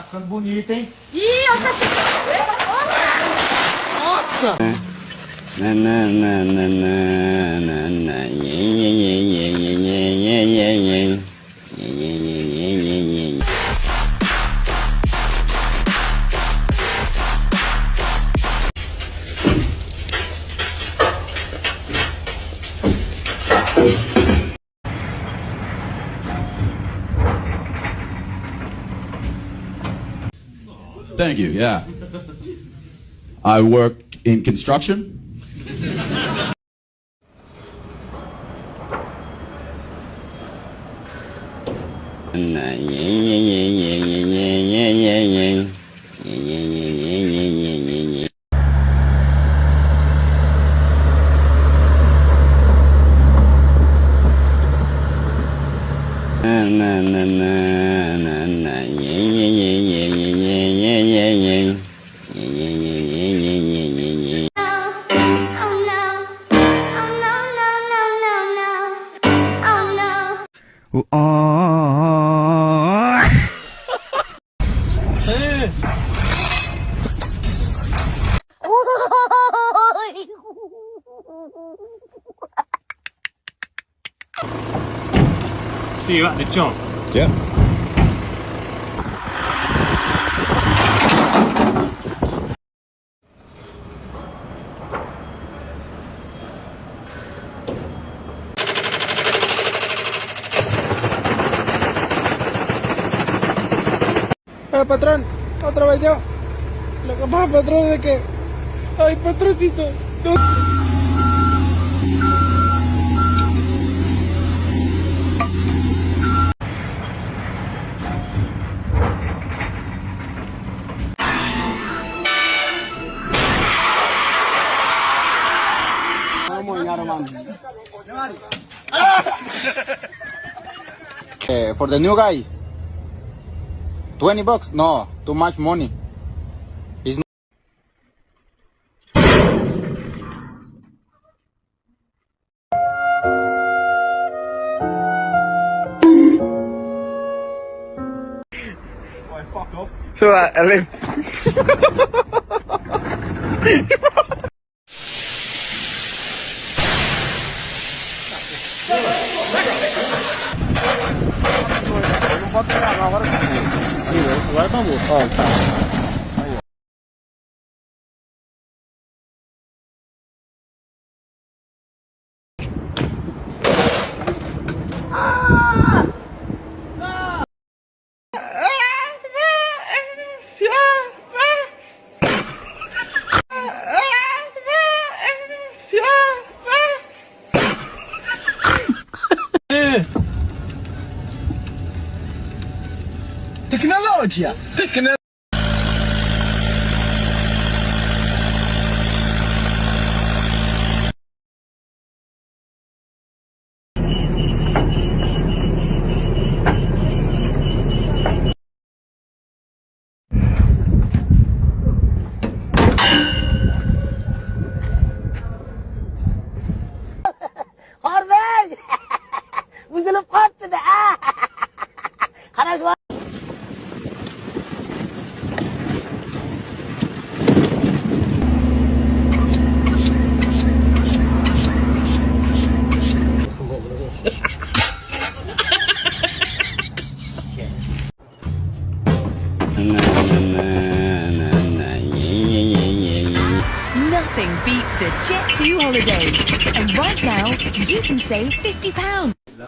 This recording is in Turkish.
ficando bonita, hein? Ih, eu tô Nossa! Thank you, yeah. I work in construction. See you at the jump. Yeah. Patrón, otra vez yo. Lo que pasa, patrón, es que... Ay, patroncito. No. For the new guy, $20? No, too much money. It's not. Fuck off. So, Alim. Agora tá bom. Ó, tá. Tecnologia! Hormon! Buzulup koptu da ha! خلاص بقى. Nothing beats a Jet2 holiday. And right now, you can save £50. Não,